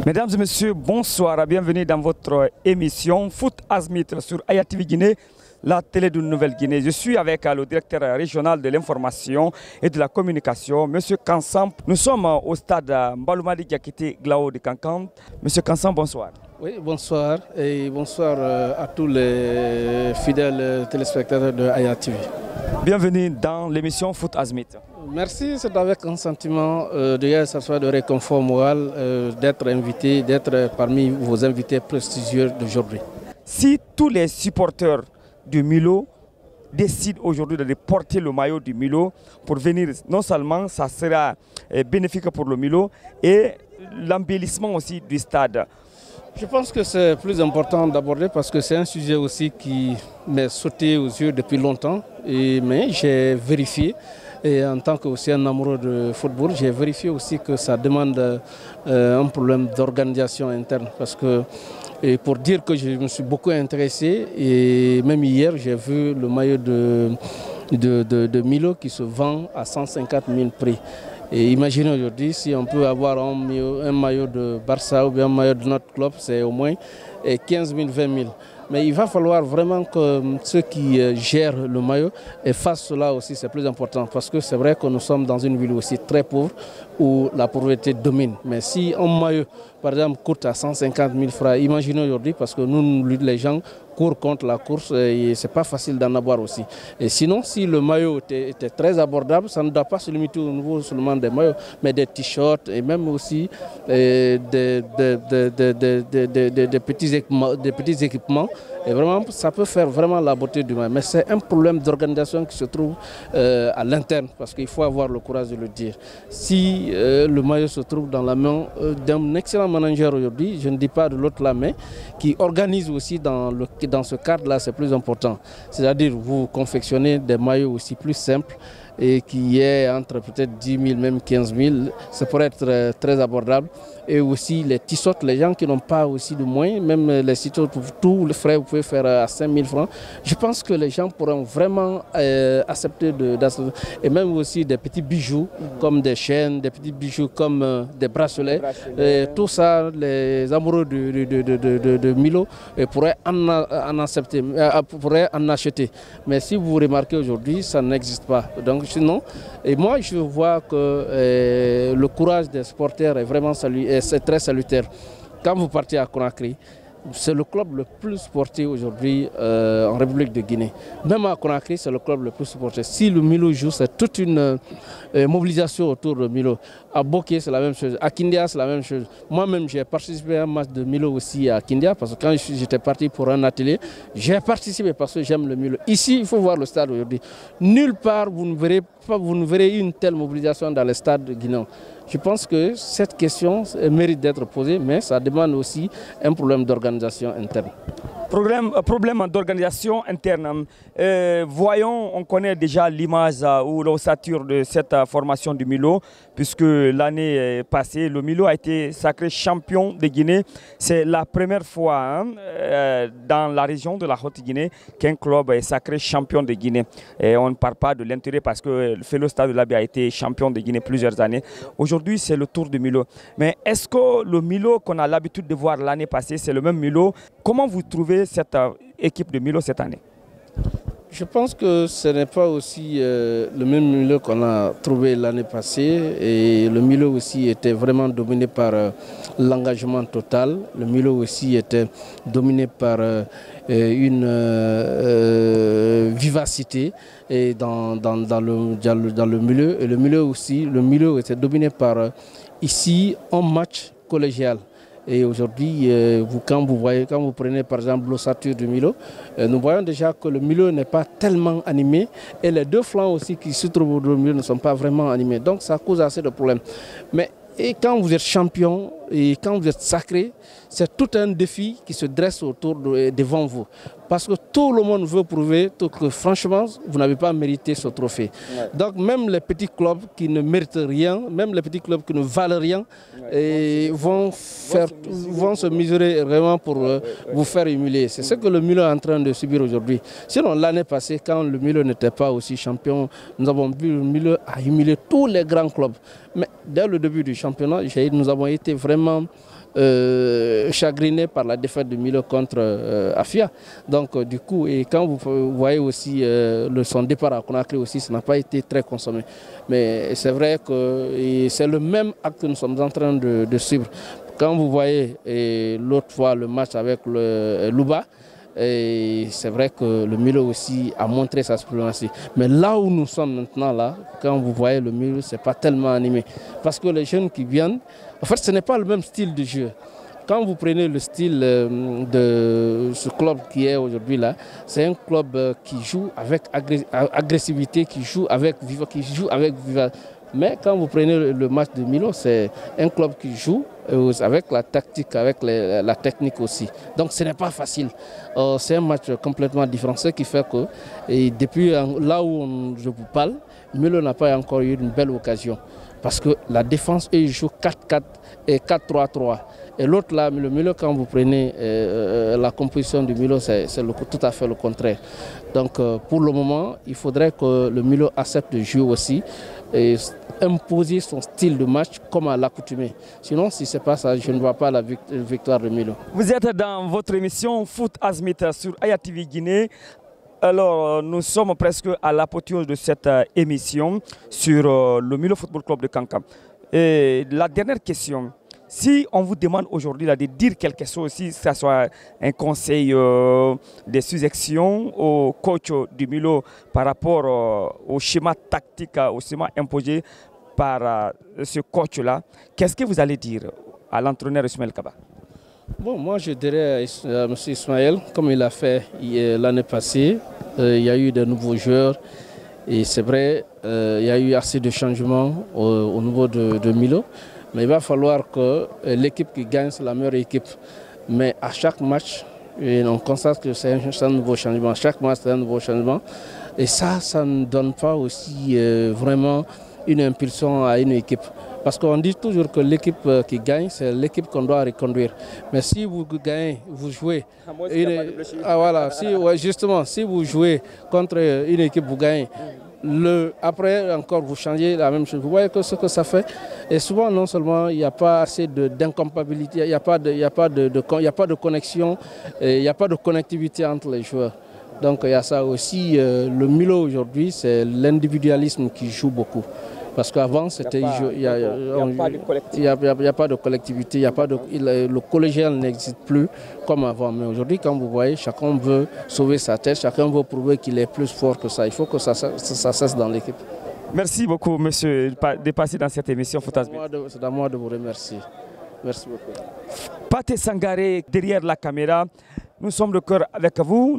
Mesdames et messieurs, bonsoir, bienvenue dans votre émission Foot Azmit sur Aya TV Guinée, la télé de Nouvelle-Guinée. Je suis avec le directeur régional de l'information et de la communication, M. Kansam. Nous sommes au stade Mbaloumadi Diakité Glao de Kankan. M. Kansam, bonsoir. Oui, bonsoir et bonsoir à tous les fidèles téléspectateurs de Aya TV. Bienvenue dans l'émission Foot Azmit. Merci, c'est avec un sentiment de réconfort moral d'être invité, d'être parmi vos invités prestigieux d'aujourd'hui. Si tous les supporters du Milo décident aujourd'hui de porter le maillot du Milo pour venir, non seulement ça sera bénéfique pour le Milo et l'embellissement aussi du stade. Je pense que c'est plus important d'aborder parce que c'est un sujet aussi qui m'est sauté aux yeux depuis longtemps, mais j'ai vérifié. Et en tant qu'aussi un amoureux de football, j'ai vérifié aussi que ça demande un problème d'organisation interne. Parce que, et pour dire que je me suis beaucoup intéressé, et même hier, j'ai vu le maillot de Milo qui se vend à 150 000 prix. Et imaginez aujourd'hui, si on peut avoir un maillot de Barça ou bien un maillot de notre club, c'est au moins 15 000, 20 000. Mais il va falloir vraiment que ceux qui gèrent le maillot fassent cela aussi, c'est plus important. Parce que c'est vrai que nous sommes dans une ville aussi très pauvre où la pauvreté domine. Mais si un maillot, par exemple, coûte à 150 000 francs, imaginez aujourd'hui, parce que nous, les gens, courent contre la course et ce n'est pas facile d'en avoir aussi. Et sinon, si le maillot était très abordable, ça ne doit pas se limiter au niveau seulement des maillots, mais des t-shirts et même aussi des petits équipements. Et vraiment, ça peut faire vraiment la beauté du maillot. Mais c'est un problème d'organisation qui se trouve à l'interne, parce qu'il faut avoir le courage de le dire. Si le maillot se trouve dans la main d'un excellent manager aujourd'hui, je ne dis pas de l'autre la main, qui organise aussi dans ce cadre-là, c'est plus important. C'est-à-dire vous confectionnez des maillots aussi plus simples et qui est entre peut-être 10 000, même 15 000, ça pourrait être très abordable. Et aussi les t-shirts, les gens qui n'ont pas aussi de moyens, même les t-shirts, tous les frais, vous pouvez faire à 5 000 francs. Je pense que les gens pourront vraiment accepter et même aussi des petits bijoux comme des chaînes, des petits bijoux comme des bracelets. Tout ça, les amoureux de Milo pourraient en acheter. Mais si vous remarquez aujourd'hui, ça n'existe pas. Donc sinon, et moi je vois que le courage des supporters est vraiment c'est très salutaire. Quand vous partez à Conakry, c'est le club le plus supporté aujourd'hui en République de Guinée. Même à Conakry, c'est le club le plus supporté. Si le Milo joue, c'est toute une mobilisation autour de Milo. À Boké, c'est la même chose. À Kindia, c'est la même chose. Moi-même, j'ai participé à un match de Milo aussi à Kindia, parce que quand j'étais parti pour un atelier, j'ai participé parce que j'aime le Milo. Ici, il faut voir le stade aujourd'hui. Nulle part, vous ne verrez une telle mobilisation dans les stades guinéens. Je pense que cette question mérite d'être posée, mais ça demande aussi un problème d'organisation interne. Problème d'organisation interne. Voyons, on connaît déjà l'image ou l'ossature de cette formation du Milo, puisque l'année passée, le Milo a été sacré champion de Guinée. C'est la première fois dans la région de la Haute-Guinée qu'un club est sacré champion de Guinée. Et on ne parle pas de l'intérêt parce que le Felo Stade de l'Abbé a été champion de Guinée plusieurs années. Aujourd'hui, c'est le tour du Milo. Mais est-ce que le Milo qu'on a l'habitude de voir l'année passée, c'est le même Milo? Comment vous trouvez cette équipe de Milo cette année? Je pense que ce n'est pas aussi le même Milo qu'on a trouvé l'année passée. Et le Milo aussi était vraiment dominé par l'engagement total. Le Milo aussi était dominé par une vivacité et dans le milieu. Et le milieu était dominé par ici un match collégial. Et aujourd'hui, quand vous prenez par exemple l'ossature du Milo, nous voyons déjà que le Milo n'est pas tellement animé et les deux flancs aussi qui se trouvent au milieu ne sont pas vraiment animés. Donc ça cause assez de problèmes. Mais quand vous êtes champion et quand vous êtes sacré, c'est tout un défi qui se dresse devant vous. Parce que tout le monde veut prouver que franchement, vous n'avez pas mérité ce trophée. Ouais. Donc même les petits clubs qui ne méritent rien, même les petits clubs qui ne valent rien, vont se mesurer vraiment pour vous faire humilier. C'est ce que le Milo est en train de subir aujourd'hui. Sinon, l'année passée, quand le Milo n'était pas aussi champion, nous avons vu le Milo humilier tous les grands clubs. Mais dès le début du championnat, nous avons été vraiment chagrinés par la défaite de Milo contre Afia. Donc du coup, et quand vous voyez aussi son départ à Conakry aussi, ça n'a pas été très consommé. Mais c'est vrai que c'est le même acte que nous sommes en train de suivre. Quand vous voyez l'autre fois le match avec le Louba, c'est vrai que le Milo aussi a montré sa suprématie. Mais là où nous sommes maintenant, là, quand vous voyez le Milo, ce n'est pas tellement animé. Parce que les jeunes qui viennent, en fait, ce n'est pas le même style de jeu. Quand vous prenez le style de ce club qui est aujourd'hui là, c'est un club qui joue avec agressivité, qui joue avec vivacité. Mais quand vous prenez le match de Milo, c'est un club qui joue avec la tactique, avec la technique aussi. Donc ce n'est pas facile. C'est un match complètement différent. Ce qui fait que depuis là où je vous parle, Milo n'a pas encore eu une belle occasion. Parce que la défense, eux, ils jouent 4-4 et 4-3-3. Et l'autre là, le Milo, quand vous prenez la composition du Milo, c'est tout à fait le contraire. Donc pour le moment, il faudrait que le Milo accepte de jouer aussi et imposer son style de match comme à l'accoutumée. Sinon, si ce n'est pas ça, je ne vois pas la victoire de Milo. Vous êtes dans votre émission Foot Azmit sur Aya TV Guinée. Alors, nous sommes presque à l'apothéose de cette émission sur le Milo Football Club de Kankan. Et la dernière question, si on vous demande aujourd'hui de dire quelque chose, si ce soit un conseil de sous-section au coach du Milo par rapport au schéma tactique, au schéma imposé par ce coach-là, qu'est-ce que vous allez dire à l'entraîneur Ismaël Kaba? Bon, moi je dirais à M. Ismaël, comme il a fait l'année passée, il y a eu de nouveaux joueurs et c'est vrai, il y a eu assez de changements au niveau de Milo. Mais il va falloir que l'équipe qui gagne, c'est la meilleure équipe. Mais à chaque match, on constate que c'est un nouveau changement. Chaque match, c'est un nouveau changement. Et ça ne donne pas aussi vraiment une impulsion à une équipe. Parce qu'on dit toujours que l'équipe qui gagne, c'est l'équipe qu'on doit reconduire. Mais si vous gagnez, vous jouez. Voilà, justement, si vous jouez contre une équipe, vous gagnez. Après, encore, vous changez la même chose. Vous voyez ce que ça fait. Et souvent, non seulement il n'y a pas assez d'incompatibilité, il n'y a pas de connexion, il n'y a pas de connectivité entre les joueurs. Donc il y a ça aussi. Le Milo aujourd'hui, c'est l'individualisme qui joue beaucoup. Parce qu'avant, c'était il n'y a pas de collectivité, le collégial n'existe plus comme avant. Mais aujourd'hui, quand vous voyez, chacun veut sauver sa tête, chacun veut prouver qu'il est plus fort que ça. Il faut que ça cesse dans l'équipe. Merci beaucoup, monsieur, de passer dans cette émission Foot Azmit. C'est à moi de vous remercier. Merci beaucoup. Pathé Sangaré, derrière la caméra, nous sommes de cœur avec vous.